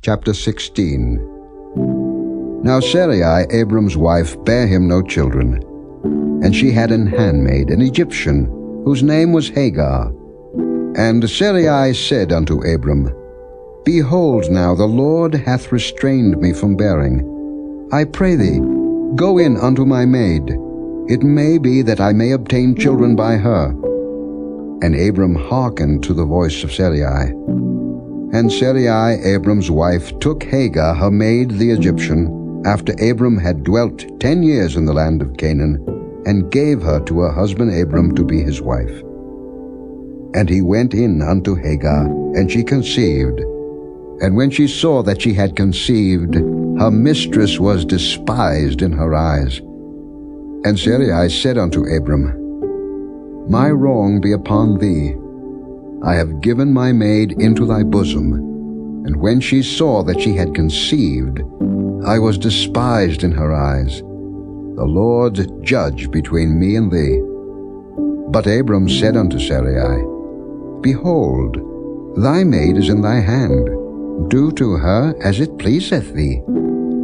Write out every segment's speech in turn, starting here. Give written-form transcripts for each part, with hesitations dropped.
Chapter 16. Now Sarai, Abram's wife, bare him no children, and she had an handmaid, an Egyptian, whose name was Hagar. And Sarai said unto Abram, Behold now, the Lord hath restrained me from bearing. I pray thee, go in unto my maid. It may be that I may obtain children by her. And Abram hearkened to the voice of Sarai. And Sarai, Abram's wife, took Hagar, her maid, the Egyptian, after Abram had dwelt 10 years in the land of Canaan, and gave her to her husband Abram to be his wife. And he went in unto Hagar, and she conceived. And when she saw that she had conceived, her mistress was despised in her eyes. And Sarai said unto Abram, My wrong be upon thee. I have given my maid into thy bosom. And when she saw that she had conceived, I was despised in her eyes. The Lord judge between me and thee. But Abram said unto Sarai, Behold, thy maid is in thy hand. Do to her as it pleaseth thee.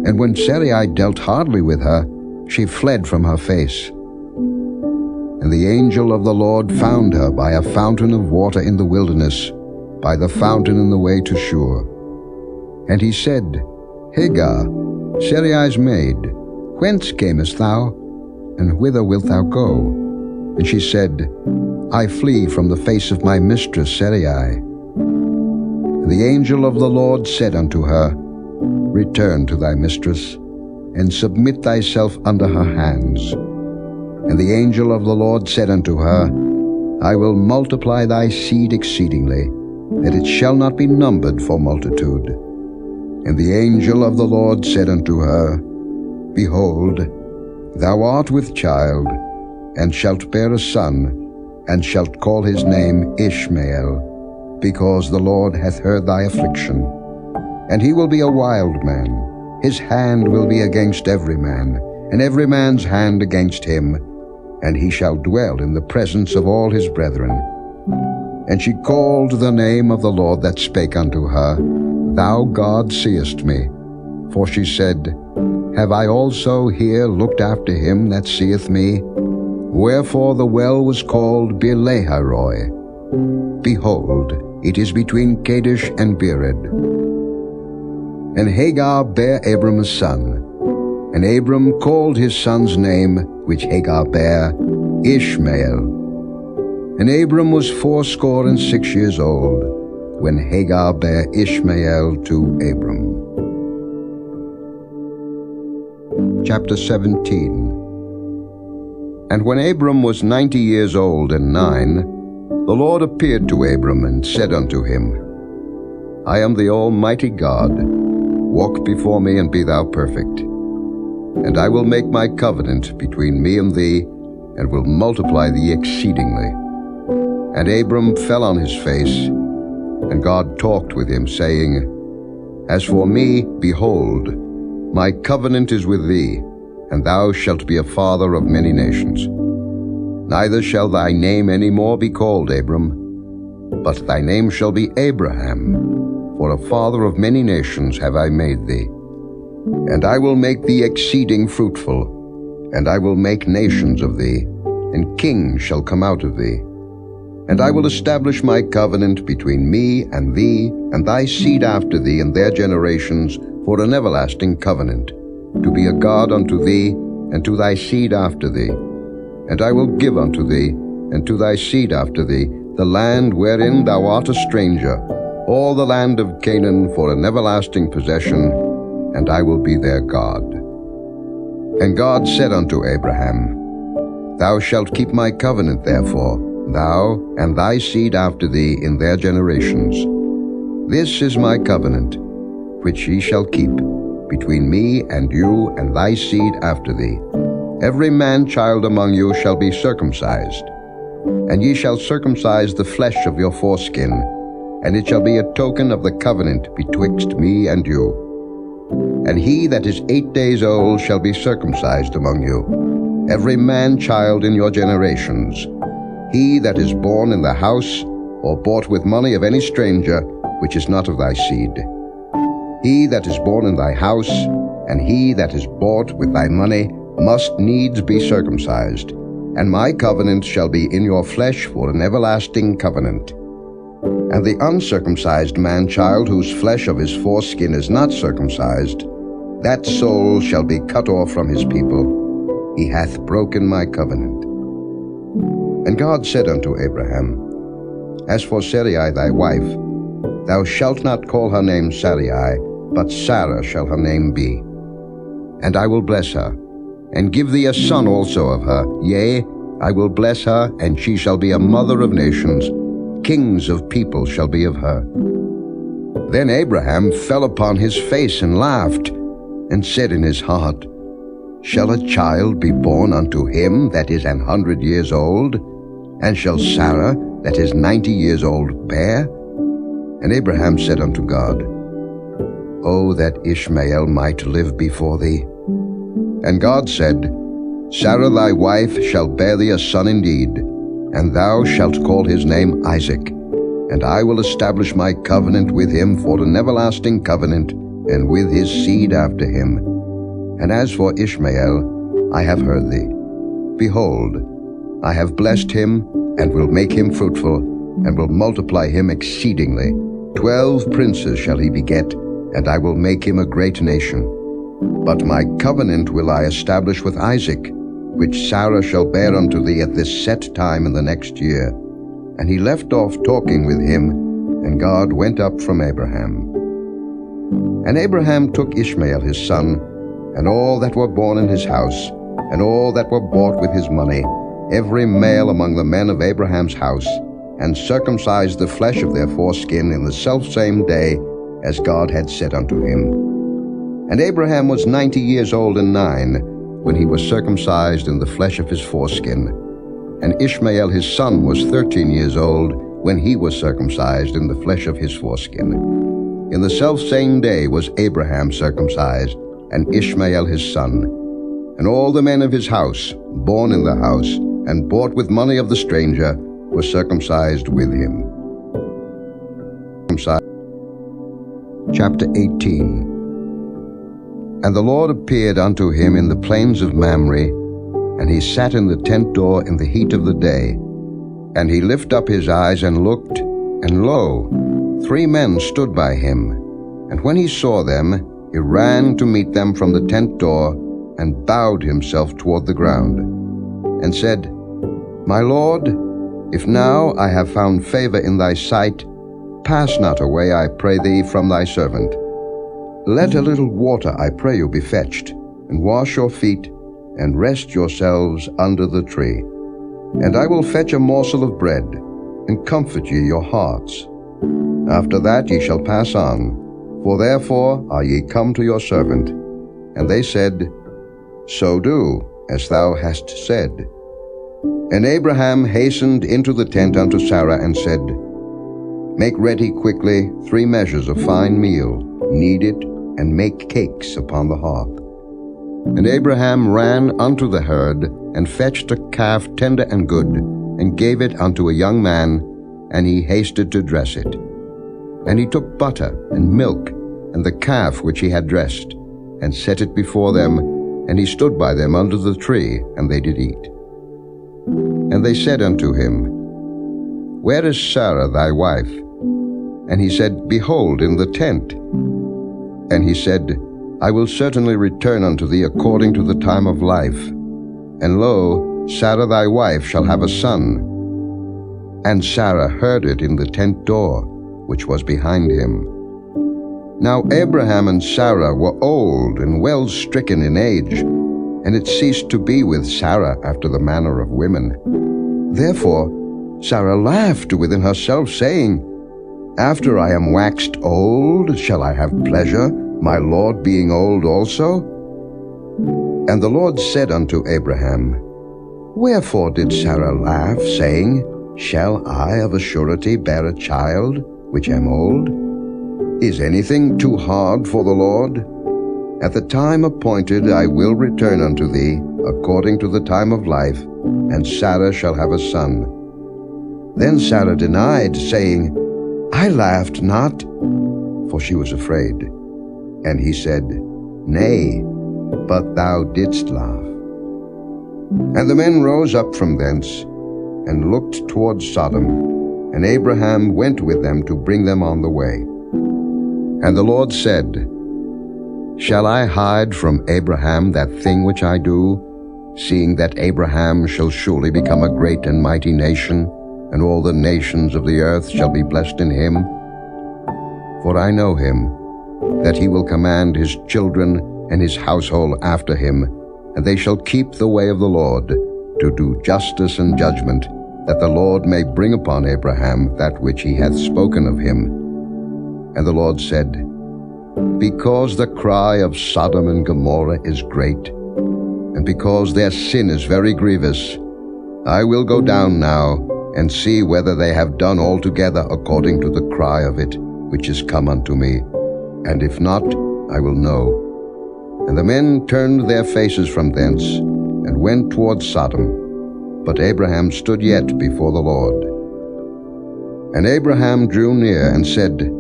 And when Sarai dealt hardly with her, she fled from her face. And the angel of the Lord found her by a fountain of water in the wilderness, by the fountain in the way to Shur. And he said, Hagar, Sarai's maid, whence camest thou, and whither wilt thou go? And she said, I flee from the face of my mistress Sarai. And the angel of the Lord said unto her, Return to thy mistress, and submit thyself under her hands. And the angel of the Lord said unto her, I will multiply thy seed exceedingly, that it shall not be numbered for multitude. And the angel of the Lord said unto her, Behold, thou art with child, and shalt bear a son, and shalt call his name Ishmael, because the Lord hath heard thy affliction. And he will be a wild man, his hand will be against every man, and every man's hand against him, and he shall dwell in the presence of all his brethren. And she called the name of the Lord that spake unto her, Thou God seest me. For she said, Have I also here looked after him that seeth me? Wherefore the well was called Beer-lahai-roi. Behold, it is between Kadesh and Bered. And Hagar bare Abram a son. And Abram called his son's name, which Hagar bare, Ishmael. And Abram was 86 years old, when Hagar bare Ishmael to Abram. Chapter 17. And when Abram was 90 years old and 9, the Lord appeared to Abram and said unto him, I am the Almighty God. Walk before me and be thou perfect. And I will make my covenant between me and thee, and will multiply thee exceedingly. And Abram fell on his face, and God talked with him, saying, As for me, behold, my covenant is with thee, and thou shalt be a father of many nations. Neither shall thy name any more be called Abram, but thy name shall be Abraham, for a father of many nations have I made thee. And I will make thee exceeding fruitful, and I will make nations of thee, and kings shall come out of thee. And I will establish my covenant between me and thee, and thy seed after thee and their generations, for an everlasting covenant, to be a God unto thee, and to thy seed after thee. And I will give unto thee, and to thy seed after thee, the land wherein thou art a stranger, all the land of Canaan for an everlasting possession, and I will be their God. And God said unto Abraham, Thou shalt keep my covenant therefore, thou and thy seed after thee in their generations. This is my covenant, which ye shall keep, between me and you and thy seed after thee. Every man-child among you shall be circumcised, and ye shall circumcise the flesh of your foreskin, and it shall be a token of the covenant betwixt me and you. And he that is 8 days old shall be circumcised among you, every man-child in your generations, he that is born in the house, or bought with money of any stranger, which is not of thy seed. He that is born in thy house, and he that is bought with thy money, must needs be circumcised. And my covenant shall be in your flesh for an everlasting covenant. And the uncircumcised man-child, whose flesh of his foreskin is not circumcised, that soul shall be cut off from his people. He hath broken my covenant. And God said unto Abraham, As for Sarai thy wife, thou shalt not call her name Sarai, but Sarah shall her name be. And I will bless her, and give thee a son also of her. Yea, I will bless her, and she shall be a mother of nations. Kings of people shall be of her. Then Abraham fell upon his face and laughed, and said in his heart, Shall a child be born unto him that is 100 years old? And shall Sarah that is 90 years old bear? And Abraham said unto God, O that Ishmael might live before thee. And God said, Sarah thy wife shall bear thee a son indeed, and thou shalt call his name Isaac. And I will establish my covenant with him for an everlasting covenant, and with his seed after him. And as for Ishmael, I have heard thee. Behold, I have blessed him, and will make him fruitful, and will multiply him exceedingly. 12 princes shall he beget, and I will make him a great nation. But my covenant will I establish with Isaac, which Sarah shall bear unto thee at this set time in the next year. And he left off talking with him, and God went up from Abraham. And Abraham took Ishmael his son, and all that were born in his house, and all that were bought with his money, every male among the men of Abraham's house, and circumcised the flesh of their foreskin in the selfsame day, as God had said unto him. And Abraham was 90 years old and 9, when he was circumcised in the flesh of his foreskin. And Ishmael his son was 13 years old, when he was circumcised in the flesh of his foreskin. In the selfsame day was Abraham circumcised, and Ishmael his son. And all the men of his house, born in the house, and bought with money of the stranger, were circumcised with him. Chapter 18. And the Lord appeared unto him in the plains of Mamre, and he sat in the tent door in the heat of the day. And he lifted up his eyes and looked, and lo, 3 men stood by him. And when he saw them, he ran to meet them from the tent door, and bowed himself toward the ground, and said, My Lord, if now I have found favor in thy sight, pass not away, I pray thee, from thy servant. Let a little water, I pray you, be fetched, and wash your feet, and rest yourselves under the tree. And I will fetch a morsel of bread, and comfort ye your hearts. After that ye shall pass on, for therefore are ye come to your servant. And they said, So do, as thou hast said. And Abraham hastened into the tent unto Sarah, and said, Make ready quickly 3 measures of fine meal, knead it, and make cakes upon the hearth. And Abraham ran unto the herd, and fetched a calf tender and good, and gave it unto a young man, and he hasted to dress it. And he took butter and milk, and the calf which he had dressed, and set it before them, and he stood by them under the tree, and they did eat. And they said unto him, Where is Sarah thy wife? And he said, Behold, in the tent. And he said, I will certainly return unto thee according to the time of life. And lo, Sarah thy wife shall have a son. And Sarah heard it in the tent door, which was behind him. Now Abraham and Sarah were old and well stricken in age, and it ceased to be with Sarah after the manner of women. Therefore Sarah laughed within herself, saying, After I am waxed old, shall I have pleasure, my Lord being old also? And the Lord said unto Abraham, Wherefore did Sarah laugh, saying, Shall I of a surety bear a child, which am old? Is anything too hard for the Lord? At the time appointed I will return unto thee, according to the time of life, and Sarah shall have a son. Then Sarah denied, saying, I laughed not, for she was afraid. And he said, Nay, but thou didst laugh. And the men rose up from thence, and looked toward Sodom, and Abraham went with them to bring them on the way. And the Lord said, Shall I hide from Abraham that thing which I do, seeing that Abraham shall surely become a great and mighty nation, and all the nations of the earth shall be blessed in him? For I know him, that he will command his children and his household after him, and they shall keep the way of the Lord, to do justice and judgment, that the Lord may bring upon Abraham that which he hath spoken of him. And the Lord said, Because the cry of Sodom and Gomorrah is great, and because their sin is very grievous, I will go down now, and see whether they have done altogether according to the cry of it, which is come unto me. And if not, I will know. And the men turned their faces from thence, and went toward Sodom. But Abraham stood yet before the Lord. And Abraham drew near, and said,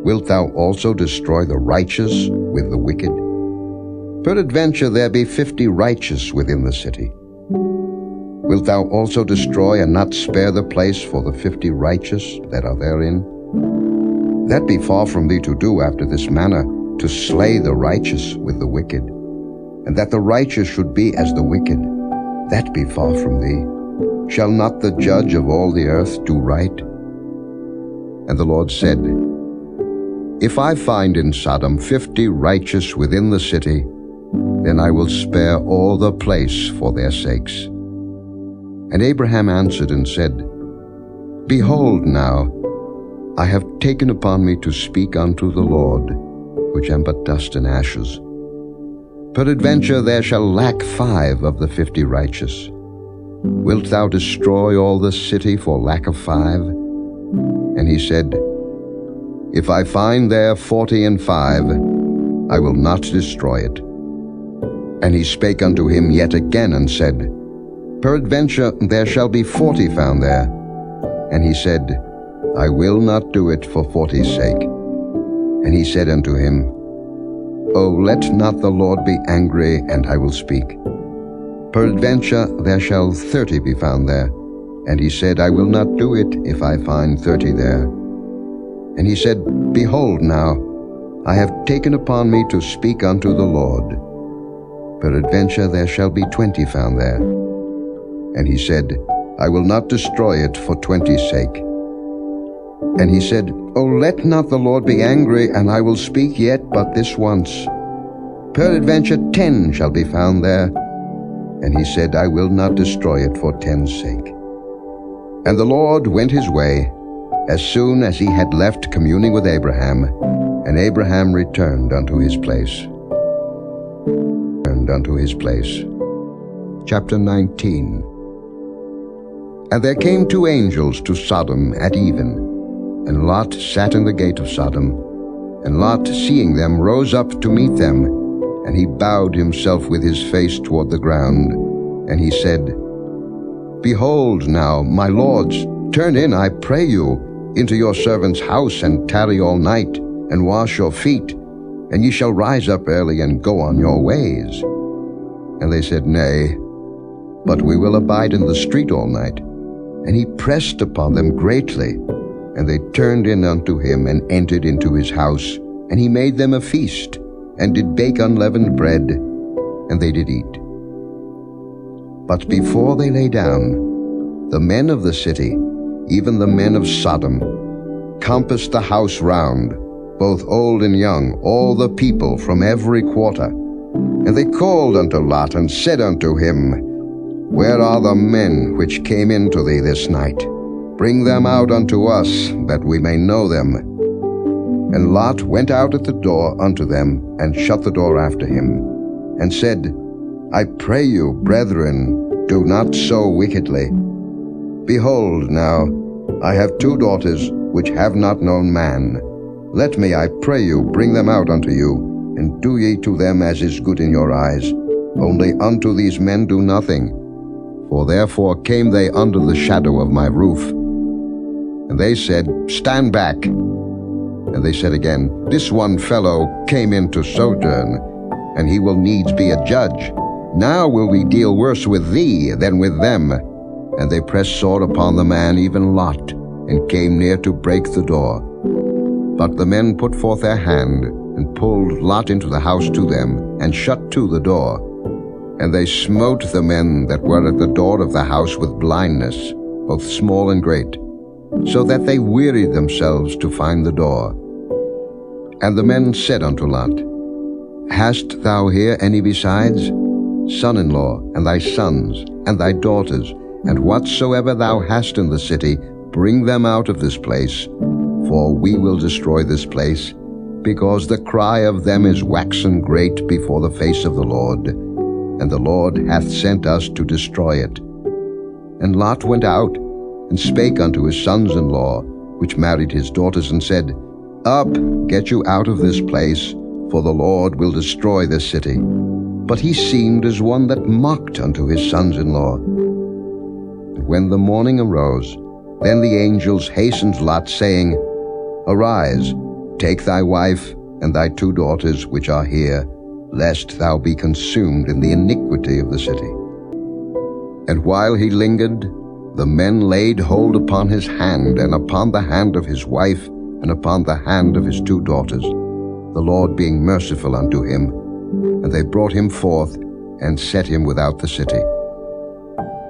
Wilt thou also destroy the righteous with the wicked? Peradventure there be 50 righteous within the city. Wilt thou also destroy and not spare the place for the 50 righteous that are therein? That be far from thee to do after this manner, to slay the righteous with the wicked, and that the righteous should be as the wicked. That be far from thee. Shall not the judge of all the earth do right? And the Lord said, If I find in Sodom 50 righteous within the city, then I will spare all the place for their sakes. And Abraham answered and said, Behold now, I have taken upon me to speak unto the Lord, which am but dust and ashes. Peradventure there shall lack 5 of the 50 righteous. Wilt thou destroy all the city for lack of 5? And he said, If I find there 40 and 5, I will not destroy it. And he spake unto him yet again, and said, Peradventure there shall be 40 found there. And he said, I will not do it for 40's sake. And he said unto him, O let not the Lord be angry, and I will speak. Peradventure there shall 30 be found there. And he said, I will not do it if I find 30 there. And he said, Behold now, I have taken upon me to speak unto the Lord. Peradventure there shall be 20 found there. And he said, I will not destroy it for 20's sake. And he said, O let not the Lord be angry, and I will speak yet but this once. Peradventure 10 shall be found there. And he said, I will not destroy it for 10's sake. And the Lord went his way, as soon as he had left communing with Abraham, and Abraham returned unto his place. Chapter 19. And there came 2 angels to Sodom at even, and Lot sat in the gate of Sodom. And Lot, seeing them, rose up to meet them, and he bowed himself with his face toward the ground. And he said, Behold now, my lords, turn in, I pray you, into your servant's house, and tarry all night, and wash your feet, and ye shall rise up early, and go on your ways. And they said, Nay, but we will abide in the street all night. And he pressed upon them greatly. And they turned in unto him, and entered into his house. And he made them a feast, and did bake unleavened bread, and they did eat. But before they lay down, the men of the city, even the men of Sodom, compassed the house round, both old and young, all the people from every quarter. And they called unto Lot, and said unto him, Where are the men which came into thee this night? Bring them out unto us, that we may know them. And Lot went out at the door unto them, and shut the door after him, and said, I pray you, brethren, do not so wickedly. Behold now, I have 2 daughters which have not known man. Let me, I pray you, bring them out unto you, and do ye to them as is good in your eyes. Only unto these men do nothing. For therefore came they under the shadow of my roof. And they said, Stand back. And they said again, This one fellow came in to sojourn, and he will needs be a judge. Now will we deal worse with thee than with them. And they pressed sore upon the man, even Lot, and came near to break the door. But the men put forth their hand, and pulled Lot into the house to them, and shut to the door. And they smote the men that were at the door of the house with blindness, both small and great, so that they wearied themselves to find the door. And the men said unto Lot, Hast thou here any besides? Son-in-law, and thy sons, and thy daughters, and whatsoever thou hast in the city, bring them out of this place, for we will destroy this place, because the cry of them is waxen great before the face of the Lord, and the Lord hath sent us to destroy it. And Lot went out, and spake unto his sons-in-law, which married his daughters, and said, Up, get you out of this place, for the Lord will destroy this city. But he seemed as one that mocked unto his sons-in-law. And when the morning arose, then the angels hastened Lot, saying, Arise, take thy wife and thy 2 daughters which are here, lest thou be consumed in the iniquity of the city. And while he lingered, the men laid hold upon his hand, and upon the hand of his wife, and upon the hand of his 2 daughters, the Lord being merciful unto him. And they brought him forth, and set him without the city.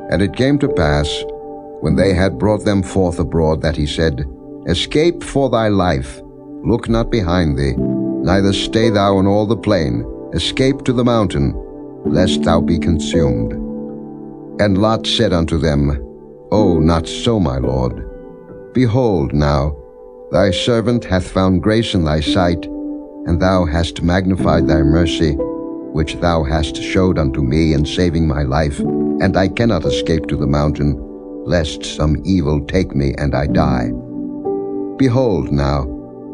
And it came to pass, when they had brought them forth abroad, that he said, Escape for thy life, look not behind thee, neither stay thou in all the plain, escape to the mountain, lest thou be consumed. And Lot said unto them, O, not so, my lord. Behold now, thy servant hath found grace in thy sight, and thou hast magnified thy mercy, which thou hast showed unto me in saving my life, and I cannot escape to the mountain, lest some evil take me and I die. Behold now,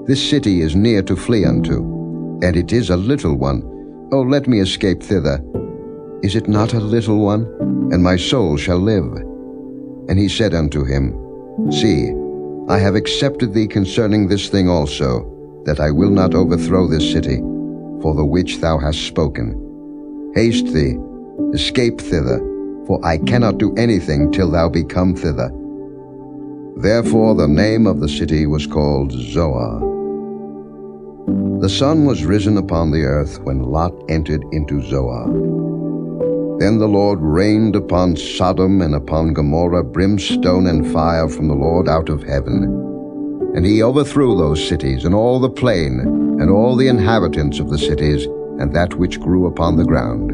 this city is near to flee unto, and it is a little one. O let me escape thither. Is it not a little one? And my soul shall live. And he said unto him, See, I have accepted thee concerning this thing also, that I will not overthrow this city, for the which thou hast spoken. Haste thee, escape thither, for I cannot do anything till thou be come thither. Therefore the name of the city was called Zoar. The sun was risen upon the earth when Lot entered into Zoar. Then the Lord rained upon Sodom and upon Gomorrah brimstone and fire from the Lord out of heaven. And he overthrew those cities, and all the plain, and all the inhabitants of the cities, and that which grew upon the ground.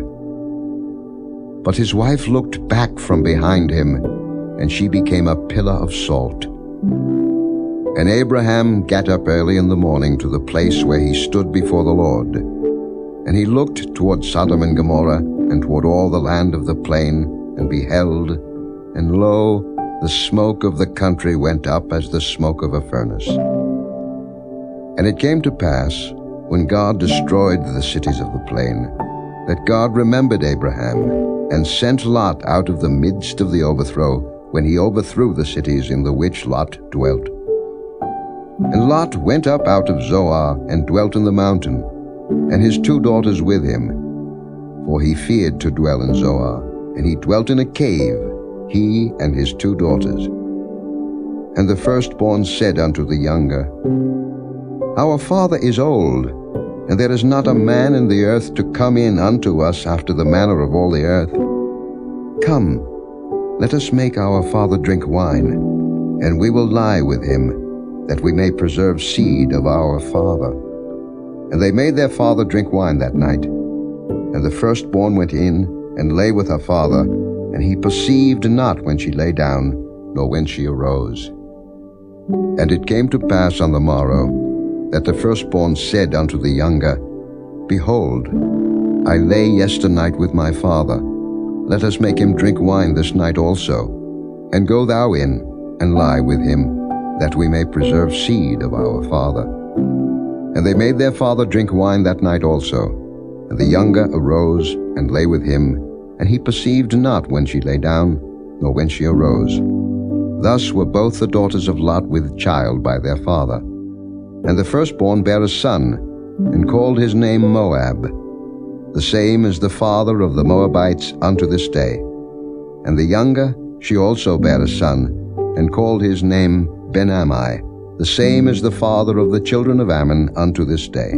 But his wife looked back from behind him, and she became a pillar of salt. And Abraham gat up early in the morning to the place where he stood before the Lord. And he looked toward Sodom and Gomorrah, and toward all the land of the plain, and beheld, and lo, the smoke of the country went up as the smoke of a furnace. And it came to pass, when God destroyed the cities of the plain, that God remembered Abraham, and sent Lot out of the midst of the overthrow, when he overthrew the cities in the which Lot dwelt. And Lot went up out of Zoar, and dwelt in the mountain, and his 2 daughters with him. For he feared to dwell in Zoar, and he dwelt in a cave, he and his 2 daughters. And the firstborn said unto the younger, Our father is old, and there is not a man in the earth to come in unto us after the manner of all the earth. Come, let us make our father drink wine, and we will lie with him, that we may preserve seed of our father. And they made their father drink wine that night. And the firstborn went in, and lay with her father, and he perceived not when she lay down, nor when she arose. And it came to pass on the morrow, that the firstborn said unto the younger, Behold, I lay yesternight with my father. Let us make him drink wine this night also, and go thou in, and lie with him, that we may preserve seed of our father. And they made their father drink wine that night also. And the younger arose, and lay with him, and he perceived not when she lay down, nor when she arose. Thus were both the daughters of Lot with child by their father. And the firstborn bare a son, and called his name Moab. The same is the father of the Moabites unto this day. And the younger, she also bare a son, and called his name Ben-Ammi. The same is the father of the children of Ammon unto this day.